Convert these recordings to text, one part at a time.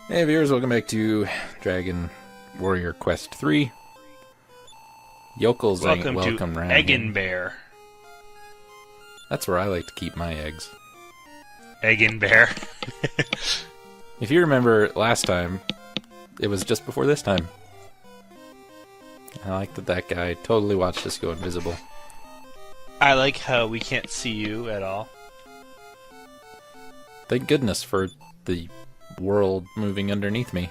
Hey viewers, welcome back to Dragon Warrior Quest 3. Yokels ain't welcome to round Egg here. and Bear. That's where I like to keep my eggs. Egg and Bear. If you remember last time, it was just before this time. I like that guy totally watched us go invisible. I like how we can't see you at all. Thank goodness for the world moving underneath me.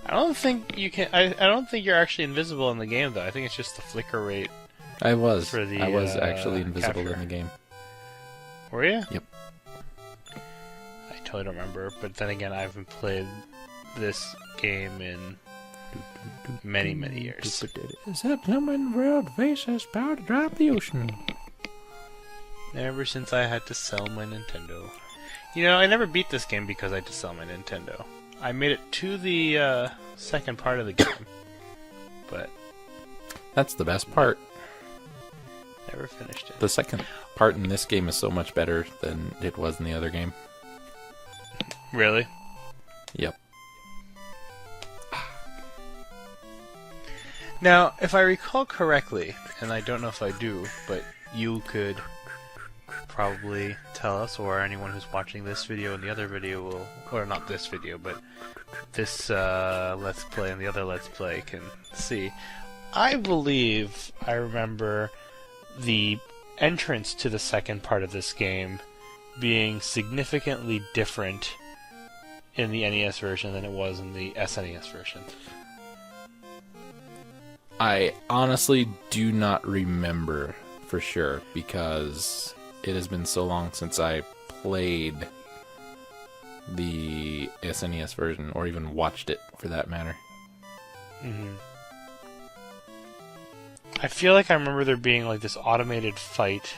I don't think you can. I don't think you're actually invisible in the game, though. I think it's just the flicker rate. I was capture. actually invisible in the game. Were you? Yep. I totally don't remember. But then again, I haven't played this game in many, many years. Is that someone in the world face has power to drop the ocean? Ever since I had to sell my Nintendo. You know, I never beat this game because I had to sell my Nintendo. I made it to the second part of the game, but That's the best part. never finished it. The second part in this game is so much better than it was in the other game. Really? Yep. Now, if I recall correctly, and I don't know if I do, but you could probably tell us, or anyone who's watching this video and the other video will, or not this video, but this Let's Play and the other Let's Play can see. I believe I remember the entrance to the second part of this game being significantly different in the NES version than it was in the SNES version. I honestly do not remember for sure because it has been so long since I played the SNES version or even watched it for that matter. Mm-hmm. I feel like I remember there being like this automated fight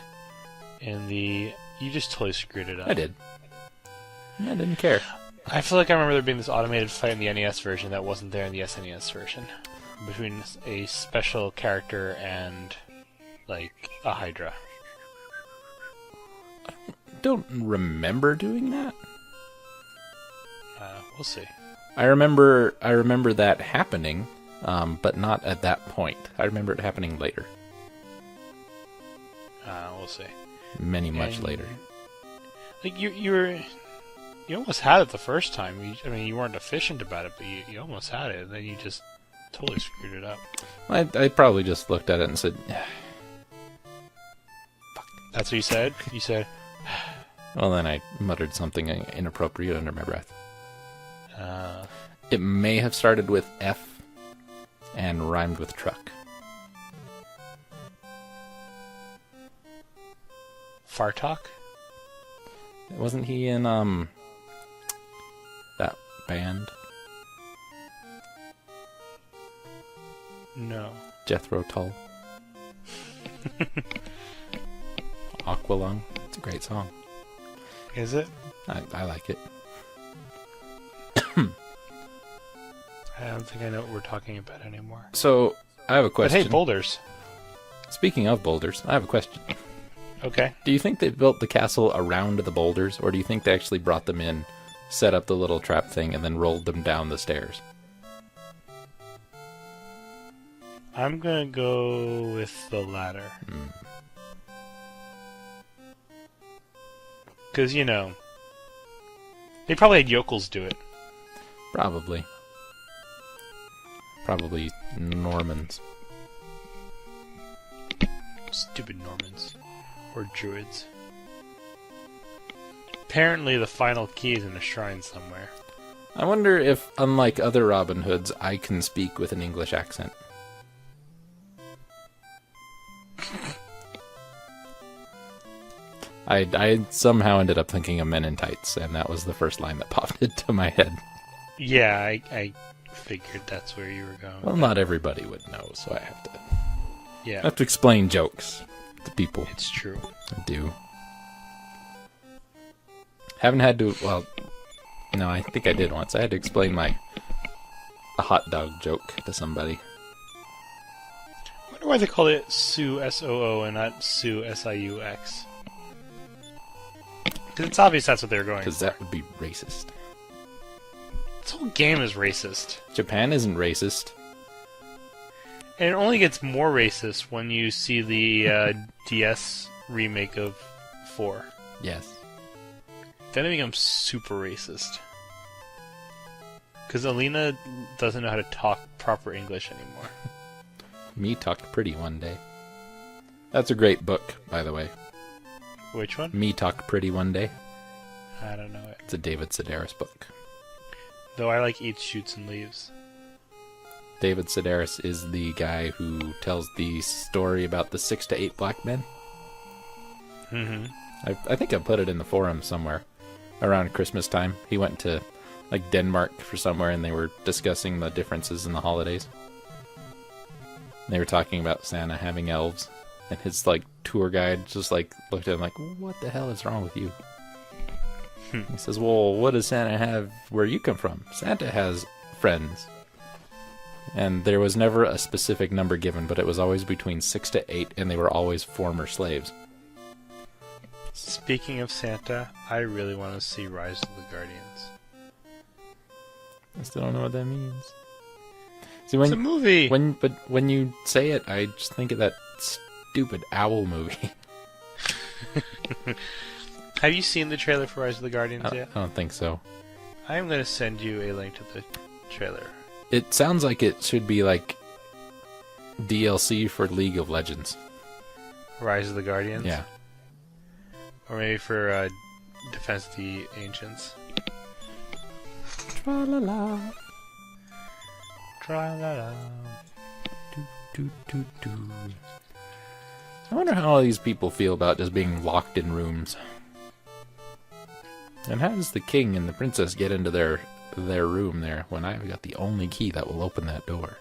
in the... You just totally screwed it up. I did. I didn't care. I feel like I remember there being this automated fight in the NES version that wasn't there in the SNES version. Between a special character and, like, a Hydra. Don't remember doing that. We'll see. I remember that happening, but not at that point. I remember it happening later. We'll see. Much later. Like, you almost had it the first time. You weren't efficient about it, but you almost had it, and then you just totally screwed it up. I probably just looked at it and said, fuck. That's what you said? You said... Well, then I muttered something inappropriate under my breath. It may have started with F and rhymed with truck. Fartok? Wasn't he in, that band? No. Jethro Tull? Aqualung? It's a great song. Is it? I like it. I don't think I know what we're talking about anymore. So, I have a question. But hey, boulders. Speaking of boulders, I have a question. Okay. Do you think they built the castle around the boulders, or do you think they actually brought them in, set up the little trap thing, and then rolled them down the stairs? I'm gonna go with the latter. Because, you know, they probably had yokels do it. Probably. Probably Normans. Stupid Normans. Or Druids. Apparently the final key is in a shrine somewhere. I wonder if, unlike other Robin Hoods, I can speak with an English accent. I somehow ended up thinking of Men in Tights, and that was the first line that popped into my head. Yeah, I figured that's where you were going. Well, not everybody would know, so I have Yeah, to explain jokes to people. it's true. I do. Haven't had to, well, no, I think I did once. I had to explain a hot dog joke to somebody. I wonder why they call it Sue, S-O-O, and not Sue, S-I-U-X. Because it's obvious that's what they're going Because for. that would be racist. This whole game is racist. Japan isn't racist. And it only gets more racist when you see the DS remake of 4. Yes. Then it becomes super racist. Because Alina doesn't know how to talk proper English anymore. Me Talked Pretty One Day. That's a great book, by the way. Which one? Me Talked Pretty One Day. I don't know it. It's a David Sedaris book. Though I like Eats, Shoots, and Leaves. David Sedaris is the guy who tells the story about the 6 to 8 black men. Mm-hmm. I think I put it in the forum somewhere around Christmas time. He went to like Denmark for somewhere and they were discussing the differences in the holidays. They were talking about Santa having elves, and his like tour guide just like looked at him like, "What the hell is wrong with you?" He says, "Well, what does Santa have where you come from? Santa has friends." And there was never a specific number given, but it was always between 6 to 8, and they were always former slaves. Speaking of Santa, I really want to see Rise of the Guardians. I still don't know what that means. See, It's a movie! When you say it, I just think of that stupid owl movie. Have you seen the trailer for Rise of the Guardians I yet? don't think so. I'm going to send you a link to the trailer. It sounds like it should be like DLC for League of Legends. Rise of the Guardians? Yeah. Or maybe for Defense of the Ancients. Tra-la-la. Tra-la-la. Do. I wonder how all these people feel about just being locked in rooms. And how does the king and the princess get into their room there when I've got the only key that will open that door?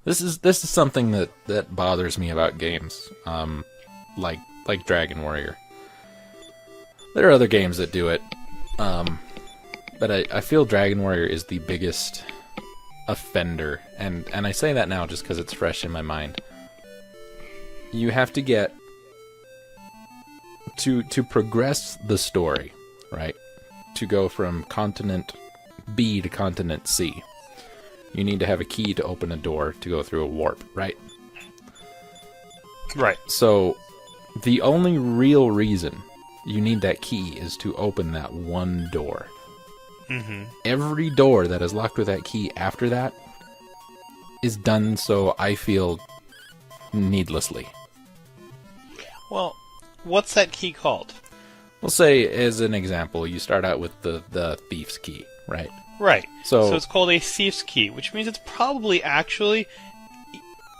This is something that bothers me about games, like Dragon Warrior. There are other games that do it, but I feel Dragon Warrior is the biggest offender, and I say that now just because it's fresh in my mind. You have to get to progress the story, right? To go from continent B to continent C. You need to have a key to open a door to go through a warp, right? Right. So, the only real reason you need that key is to open that one door. Mm-hmm. Every door that is locked with that key after that is done so, I feel, needlessly. Well, what's that key called? We'll say, as an example, you start out with the thief's key, right? Right. So it's called a thief's key, which means it's probably actually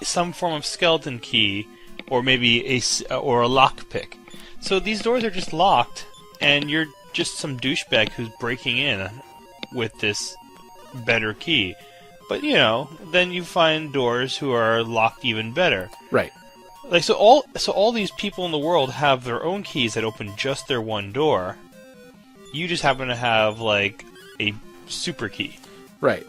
some form of skeleton key, or maybe a lockpick. So these doors are just locked, and you're just some douchebag who's breaking in with this better key. But then you find doors who are locked even better. Right. Like so all these people in the world have their own keys that open just their one door. You just happen to have like a super key. Right.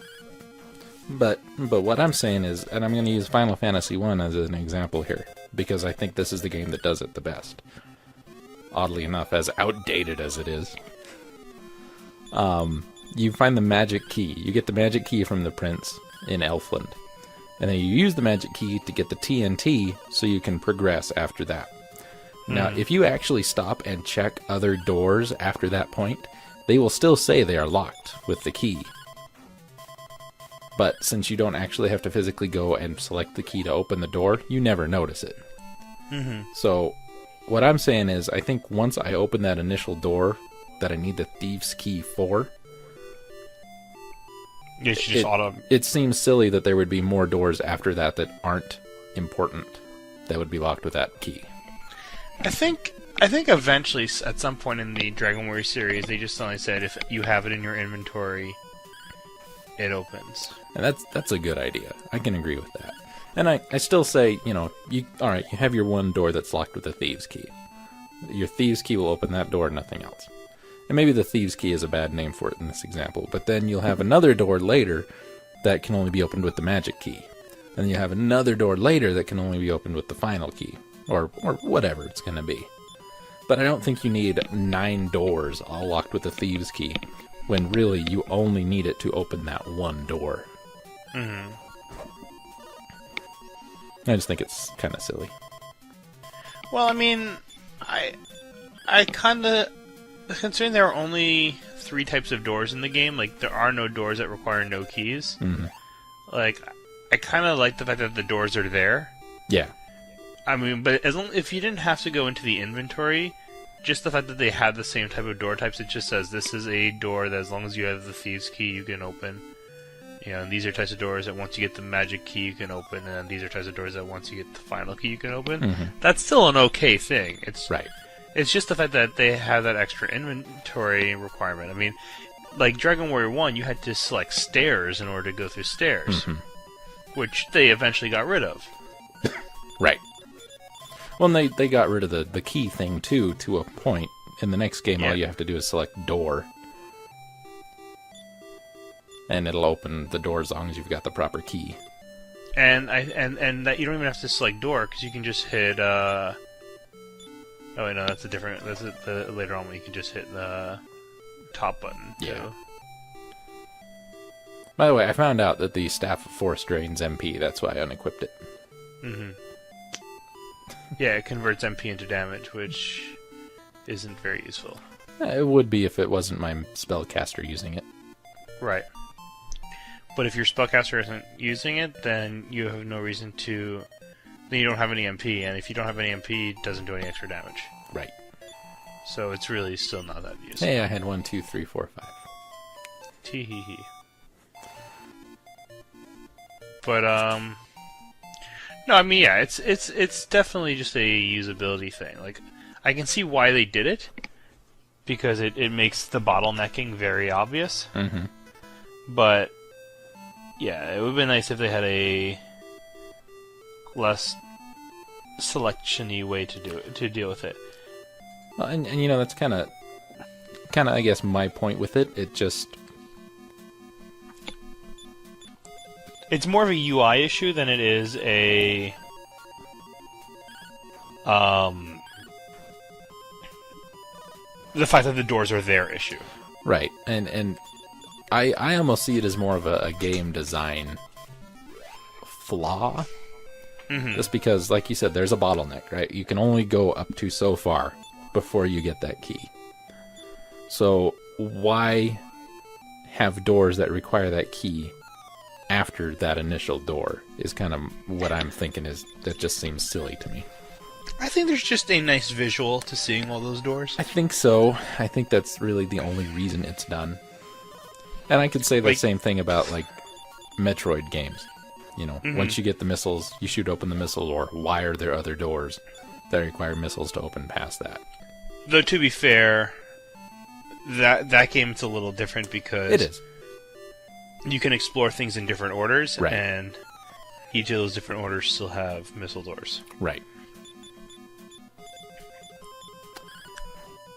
But what I'm saying is, and I'm going to use Final Fantasy 1 as an example here, because I think this is the game that does it the best. Oddly enough, as outdated as it is. You find the magic key. You get the magic key from the prince in Elfland. And then you use the magic key to get the TNT so you can progress after that. Now, if you actually stop and check other doors after that point, they will still say they are locked with the key. But since you don't actually have to physically go and select the key to open the door, you never notice it. Mm-hmm. So, what I'm saying is, I think once I open that initial door that I need the thieves' key for, it seems silly that there would be more doors after that aren't important that would be locked with that key. I think eventually, at some point in the Dragon Warrior series, they just suddenly said if you have it in your inventory, it opens. And that's a good idea. I can agree with that. And I still say, you have your one door that's locked with a thieves' key. Your thieves' key will open that door, nothing else. And maybe the thieves' key is a bad name for it in this example, but then you'll have another door later that can only be opened with the magic key. And you have another door later that can only be opened with the final key. Or whatever it's going to be. But I don't think you need 9 doors all locked with a thieves' key, when really you only need it to open that one door. Mm-hmm. I just think it's kind of silly. Well, I mean, I kind of... Considering there are only 3 types of doors in the game, like, there are no doors that require no keys. Mm-hmm. Like, I kind of like the fact that the doors are there. Yeah. I mean, but if you didn't have to go into the inventory, just the fact that they have the same type of door types, it just says this is a door that as long as you have the thieves' key, you can open. You know, and these are types of doors that once you get the magic key, you can open, and these are types of doors that once you get the final key, you can open. Mm-hmm. That's still an okay thing. It's right. It's just the fact that they have that extra inventory requirement. I mean, like Dragon Warrior 1, you had to select stairs in order to go through stairs, which they eventually got rid of. Right. Well, and they got rid of the key thing, too, to a point. In the next game, all you have to do is select door. And it'll open the door as long as you've got the proper key. And that you don't even have to select door, because you can just hit, oh wait, no, that's a different, that's the later on when you can just hit the top button, too. Yeah. By the way, I found out that the Staff of Force drains MP, that's why I unequipped it. Mm-hmm. Yeah, it converts MP into damage, which isn't very useful. It would be if it wasn't my spellcaster using it. Right. But if your spellcaster isn't using it, then you have no reason to... Then you don't have any MP, and if you don't have any MP, it doesn't do any extra damage. Right. So it's really still not that useful. Hey, I had 1, 2, 3, 4, 5. Tee-hee-hee. But, no, I mean, yeah, it's definitely just a usability thing. Like, I can see why they did it, because it makes the bottlenecking very obvious. Mm-hmm. But, yeah, it would have been nice if they had a less selection-y way to deal with it. Well, and you know, that's kind of, I guess, my point with it. It just... It's more of a UI issue than it is a... the fact that the doors are their issue. Right, and I almost see it as more of a game design flaw. Mm-hmm. Just because, like you said, there's a bottleneck, right? You can only go up to so far before you get that key. So why have doors that require that key after that initial door is kind of what I'm thinking. Is that just seems silly to me. I think there's just a nice visual to seeing all those doors. I think so. I think that's really the only reason it's done. And I could say the same thing about, like, Metroid games. You know, once you get the missiles, you shoot open the missile, or why are there other doors that require missiles to open past that? Though, to be fair, that game it's a little different because... It is. You can explore things in different orders, right. And each of those different orders still have missile doors. Right.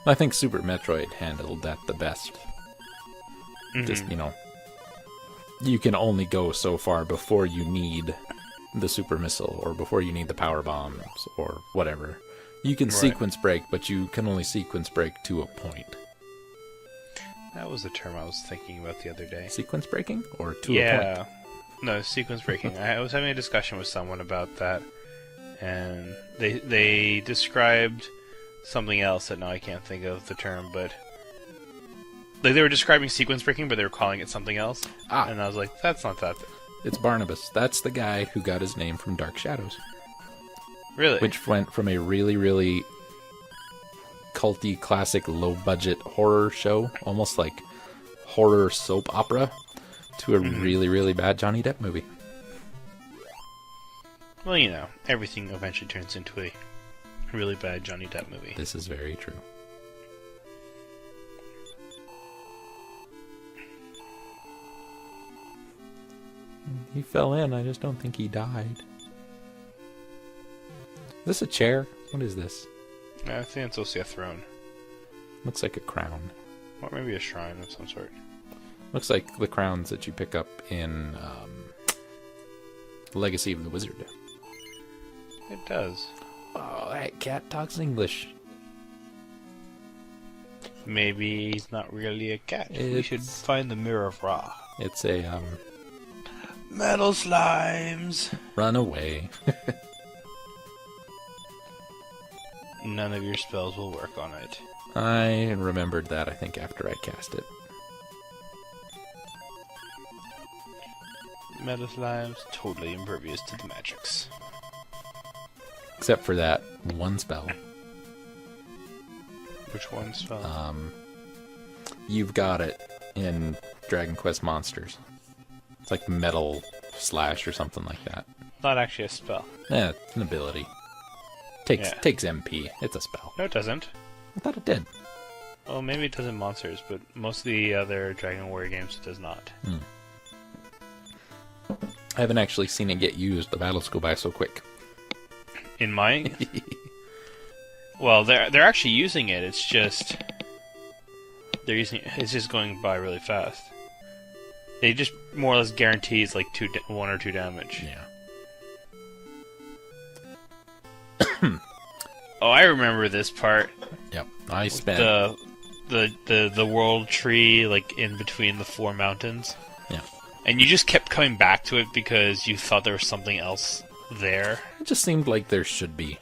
I think Super Metroid handled that the best. Mm-hmm. Just, you know, you can only go so far before you need the super missile, or before you need the power bombs, or whatever. You can sequence break, but you can only sequence break to a point. That was the term I was thinking about the other day. Sequence breaking? Or to a point? Yeah. No, sequence breaking. I was having a discussion with someone about that, and they described something else that now I can't think of the term, but... Like, they were describing sequence breaking, but they were calling it something else. And I was like, that's not that. It's Barnabas. That's the guy who got his name from Dark Shadows. Really? Which went from a really, really culty, classic, low-budget horror show, almost like horror soap opera, to a really, really bad Johnny Depp movie. Well, you know, everything eventually turns into a really bad Johnny Depp movie. This is very true. He fell in. I just don't think he died. Is this a chair? What is this? I think it's also a throne. Looks like a crown. Or maybe a shrine of some sort. Looks like the crowns that you pick up in Legacy of the Wizard. It does. Oh, that cat talks English. Maybe he's not really a cat. We should find the Mirror of Ra. It's a, Metal slimes! run away. None of your spells will work on it. I remembered that, I think, after I cast it. Metal slimes, totally impervious to the magics. Except for that one spell. Which one spell? You've got it in Dragon Quest Monsters. It's like Metal Slash or something like that. Not actually a spell. Yeah, it's an ability. Takes MP. It's a spell. No, it doesn't. I thought it did. Well, maybe it does in Monsters, but most of the other Dragon Warrior games it does not. I haven't actually seen it get used. The battles go by so quick. In mine? Well, they're actually using it. It's just it's just going by really fast. It just more or less guarantees like 1 or 2 damage. Yeah. Oh, I remember this part. Yep. I spent the world tree like in between the 4 mountains. Yeah. And you just kept coming back to it because you thought there was something else there. It just seemed like there should be.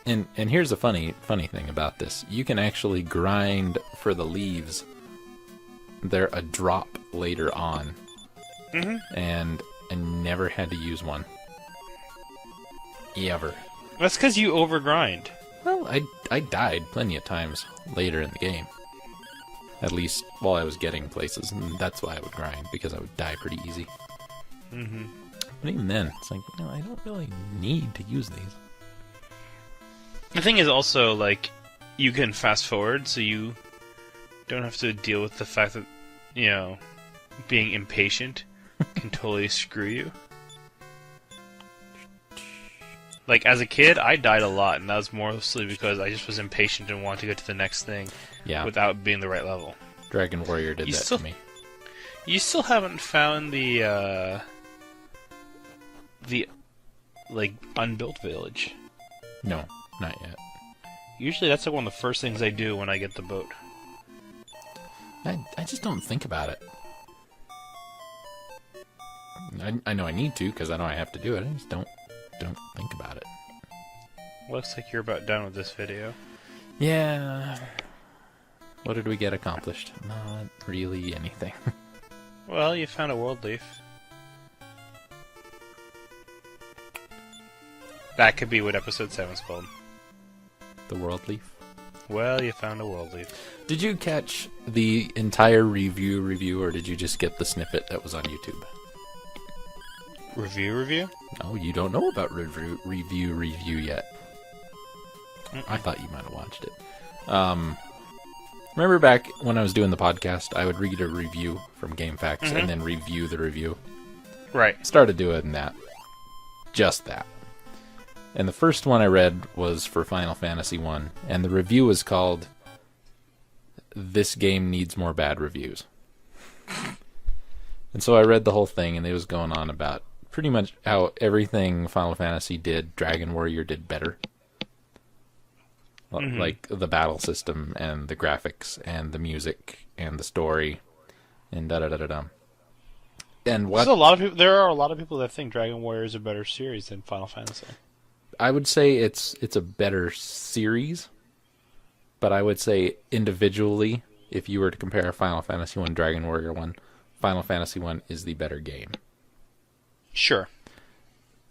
And here's a funny thing about this. You can actually grind for the leaves. They're a drop later on. Mm-hmm. And I never had to use one. Ever. That's because you overgrind. Well, I died plenty of times later in the game. At least while I was getting places. And that's why I would grind, because I would die pretty easy. Mm-hmm. But even then, it's like, no, I don't really need to use these. The thing is also, like, you can fast forward, so you don't have to deal with the fact that, you know, being impatient can totally screw you. Like, as a kid, I died a lot, and that was mostly because I just was impatient and wanted to get to the next thing without being the right level. Dragon Warrior did that to me. You still haven't found the like, unbuilt village. No, not yet. Usually that's like one of the first things I do when I get the boat. I just don't think about it. I know I need to, because I know I have to do it. I just don't think about it. Looks like you're about done with this video. Yeah. What did we get accomplished? Not really anything. Well, you found a world leaf. That could be what episode 7's called. The world leaf? Well, you found a world leaf. Did you catch the entire review, or did you just get the snippet that was on YouTube? Review? No, you don't know about review yet. I thought you might have watched it. Remember back when I was doing the podcast, I would read a review from GameFAQs and then review the review? Right. Started doing that. Just that. And the first one I read was for Final Fantasy 1, and the review was called "This Game Needs More Bad Reviews." And so I read the whole thing, and it was going on about pretty much how everything Final Fantasy did, Dragon Warrior did better. Like the battle system, and the graphics, and the music, and the story, and da-da-da-da-da. And what... There are a lot of people that think Dragon Warrior is a better series than Final Fantasy. I would say it's a better series, but I would say individually, if you were to compare Final Fantasy 1, Dragon Warrior 1, Final Fantasy 1 is the better game. Sure.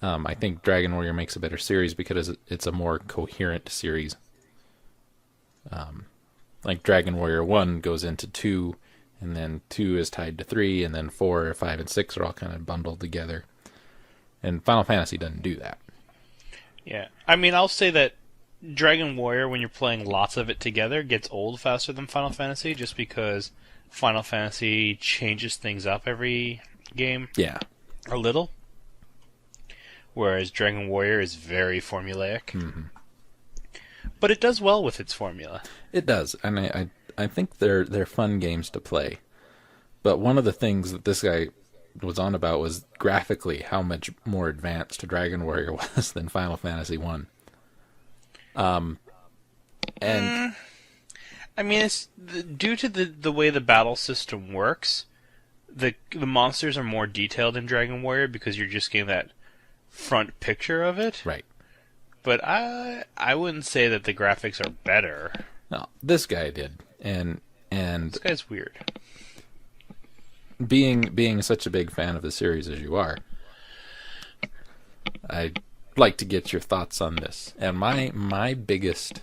I think Dragon Warrior makes a better series because it's a more coherent series. Like Dragon Warrior 1 goes into 2, and then 2 is tied to 3, and then 4, 5, and 6 are all kind of bundled together. And Final Fantasy doesn't do that. Yeah. I mean, I'll say that Dragon Warrior, when you're playing lots of it together, gets old faster than Final Fantasy, just because Final Fantasy changes things up every game. Yeah. A little. Whereas Dragon Warrior is very formulaic. Mm-hmm. But it does well with its formula. It does, and I think they're fun games to play. But one of the things that this guy was on about was graphically how much more advanced Dragon Warrior was than Final Fantasy 1. And I mean, it's due to the way the battle system works. The monsters are more detailed in Dragon Warrior because you're just getting that front picture of it. Right. But I wouldn't say that the graphics are better. No, this guy did, and This guy's weird. being such a big fan of the series as you are, I'd like to get your thoughts on this. And my biggest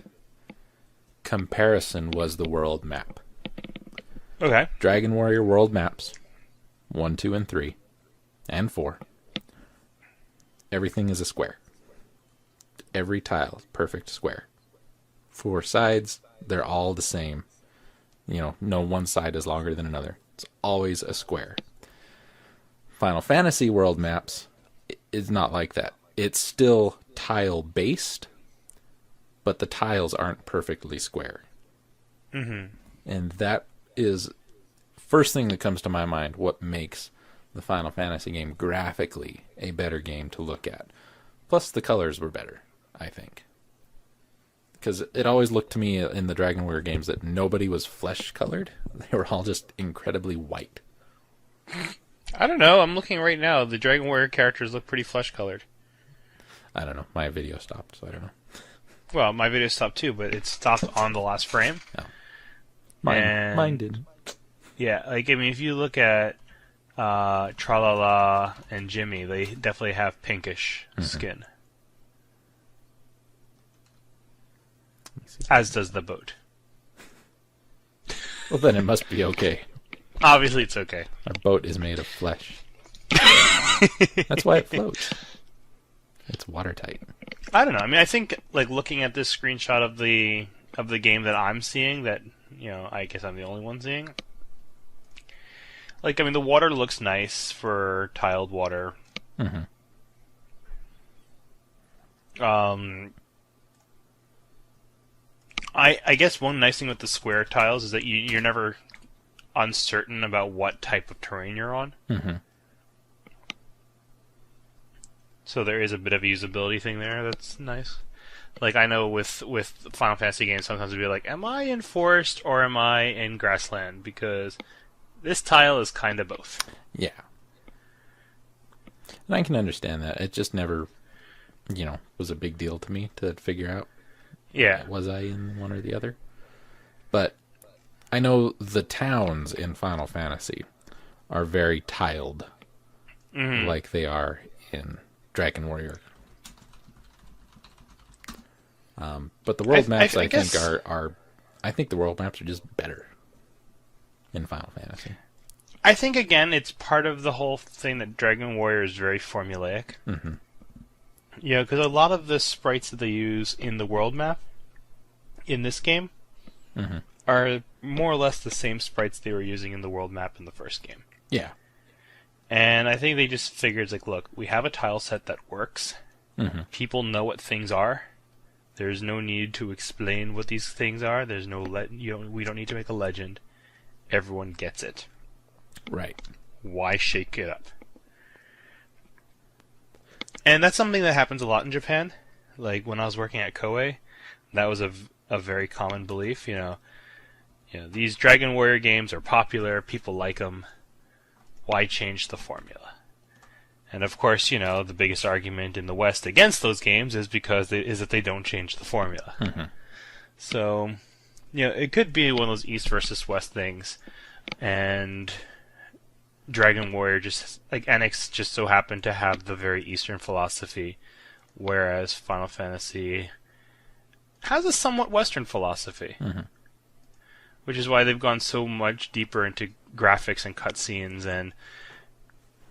comparison was the world map. Okay. Dragon Warrior world maps, 1, 2, and 3, and 4. Everything is a square. Every tile is perfect square. 4 sides, they're all the same. No one side is longer than another. It's always a square. Final Fantasy world maps is not like that. It's still tile based, but the tiles aren't perfectly square. Mm-hmm. And that is first thing that comes to my mind, what makes the Final Fantasy game graphically a better game to look at. Plus the colors were better, I think. Because it always looked to me in the Dragon Warrior games that nobody was flesh colored. They were all just incredibly white. I don't know. I'm looking right now. The Dragon Warrior characters look pretty flesh colored. I don't know. My video stopped, so I don't know. Well, my video stopped too, but it stopped on the last frame. Oh. Mine did. Yeah, like, I mean, if you look at Tralala and Jimmy, they definitely have pinkish skin. As does the boat. Well, then it must be okay. Obviously, it's okay. Our boat is made of flesh. That's why it floats. It's watertight. I don't know. I mean, I think, like, looking at this screenshot of the game that I'm seeing, that, I guess I'm the only one seeing. Like, I mean, the water looks nice for tiled water. Mm-hmm. I guess one nice thing with the square tiles is that you're never uncertain about what type of terrain you're on. Mm-hmm. So there is a bit of a usability thing there that's nice. Like, I know with Final Fantasy games, sometimes it'll be like, am I in forest or am I in grassland? Because this tile is kind of both. Yeah. And I can understand that. It just never, was a big deal to me to figure out. Yeah. Was I in one or the other? But I know the towns in Final Fantasy are very tiled, like they are in Dragon Warrior. But the world maps, I think, are. I think the world maps are just better in Final Fantasy. I think, again, it's part of the whole thing that Dragon Warrior is very formulaic. Mm-hmm. Yeah, because a lot of the sprites that they use in the world map in this game are more or less the same sprites they were using in the world map in the first game. Yeah. And I think they just figured, like, look, we have a tile set that works. Mm-hmm. People know what things are. There's no need to explain what these things are. There's no we don't need to make a legend. Everyone gets it. Right. Why shake it up? And that's something that happens a lot in Japan. Like, when I was working at Koei, that was a very common belief. These Dragon Warrior games are popular. People like them. Why change the formula? And of course, the biggest argument in the West against those games is that they don't change the formula. Mm-hmm. So, it could be one of those East versus West things. And Dragon Warrior NX just so happened to have the very Eastern philosophy, whereas Final Fantasy has a somewhat Western philosophy. Mm-hmm. Which is why they've gone so much deeper into graphics and cutscenes and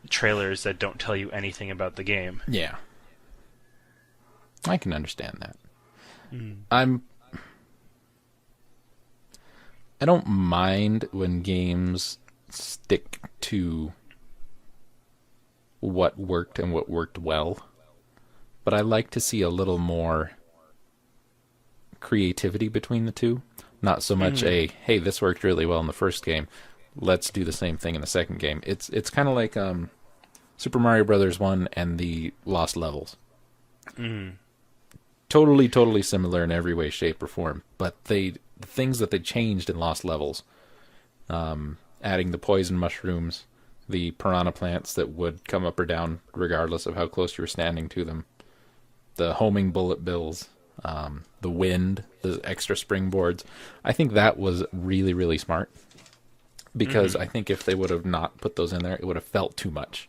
trailers that don't tell you anything about the game. Yeah. I can understand that. I don't mind when games stick to what worked and what worked well, but I like to see a little more creativity between the two. Not so much hey, this worked really well in the first game, let's do the same thing in the second game. It's kind of like Super Mario Brothers 1 and the Lost Levels. Totally similar in every way, shape, or form, but they the things that they changed in Lost Levels, adding the poison mushrooms, the piranha plants that would come up or down regardless of how close you were standing to them, the homing bullet bills, the wind, the extra springboards. I think that was really, really smart, because I think if they would have not put those in there, it would have felt too much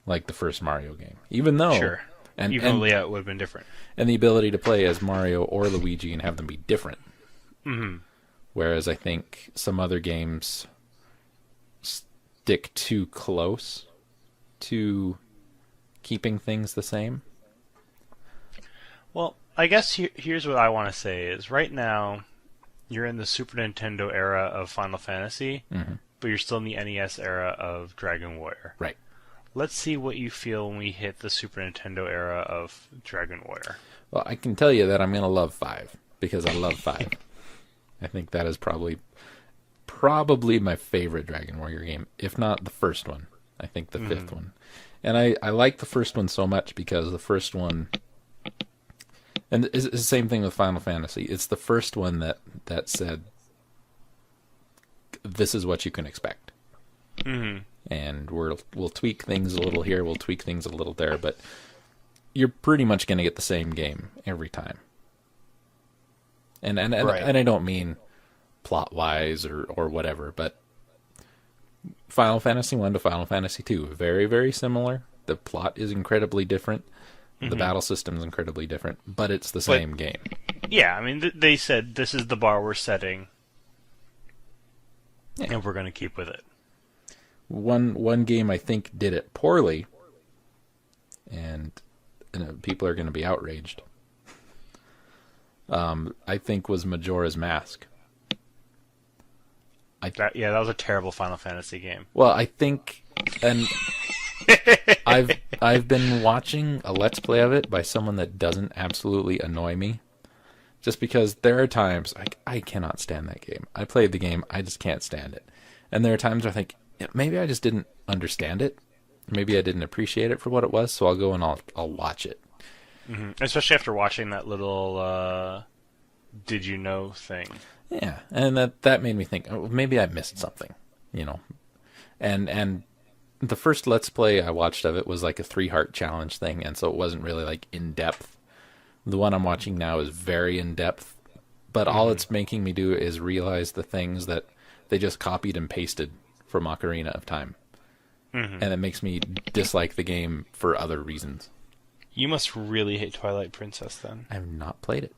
like the first Mario game. Even though... Sure. Even the layout would have been different. And the ability to play as Mario or Luigi and have them be different. Mm-hmm. Whereas I think some other games stick too close to keeping things the same. Well, I guess here's what I want to say is, right now, you're in the Super Nintendo era of Final Fantasy, but you're still in the NES era of Dragon Warrior. Right. Let's see what you feel when we hit the Super Nintendo era of Dragon Warrior. Well, I can tell you that I'm going to love 5, because I love 5. I think that is probably my favorite Dragon Warrior game, if not the first one. I think the fifth one. And I like the first one so much because the first one... And it's the same thing with Final Fantasy. It's the first one that said, this is what you can expect. Mm-hmm. And we'll tweak things a little here, we'll tweak things a little there, but you're pretty much going to get the same game every time. And right. And I don't mean plot-wise or whatever, but Final Fantasy 1 to Final Fantasy 2, very, very similar. The plot is incredibly different. The battle system is incredibly different, but it's the same game. Yeah, I mean, they said this is the bar we're setting, and we're going to keep with it. One game I think did it poorly, and people are going to be outraged, I think was Majora's Mask. That was a terrible Final Fantasy game. Well, I think, and I've been watching a Let's Play of it by someone that doesn't absolutely annoy me, just because there are times I cannot stand that game. I played the game, I just can't stand it. And there are times where I think, maybe I just didn't understand it. Maybe I didn't appreciate it for what it was, so I'll go and I'll watch it. Mm-hmm. Especially after watching that little did you know thing. Yeah, and that made me think, oh, maybe I missed something, you know. And the first Let's Play I watched of it was like a 3-heart challenge thing, and so it wasn't really like in depth. The one I'm watching now is very in depth, but all it's making me do is realize the things that they just copied and pasted from Ocarina of Time. And it makes me dislike the game for other reasons. You must really hate Twilight Princess then. I have not played it.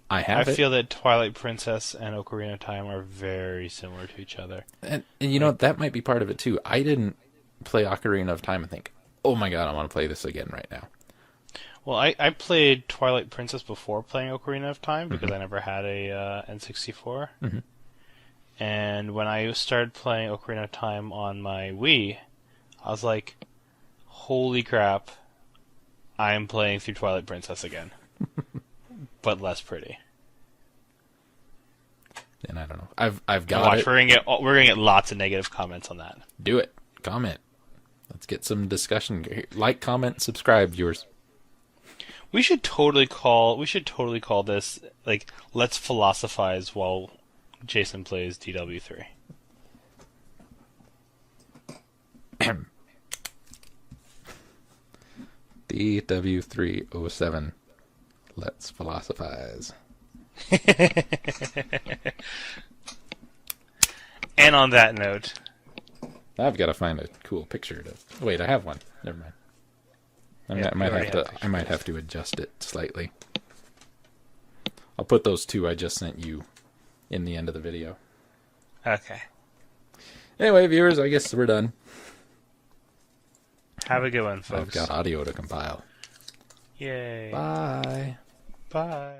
I feel that Twilight Princess and Ocarina of Time are very similar to each other. And you know, that might be part of it too. I didn't play Ocarina of Time and think, oh my god, I want to play this again right now. Well, I played Twilight Princess before playing Ocarina of Time because I never had a N64. And when I started playing Ocarina of Time on my Wii, I was like, holy crap, I'm playing through Twilight Princess again. But less pretty. And I don't know. I've got it. We're gonna get lots of negative comments on that. Do it. Comment. Let's get some discussion. Like, comment, subscribe, viewers. We should totally call this like let's philosophize while Jason plays DW3. DW307. Let's philosophize. And on that note, I've got to find a cool picture to... Wait, I have one. Never mind. I might have to adjust it slightly. I'll put those two I just sent you in the end of the video. Okay. Anyway, viewers, I guess we're done. Have a good one, folks. I've got audio to compile. Yay. Bye. Bye.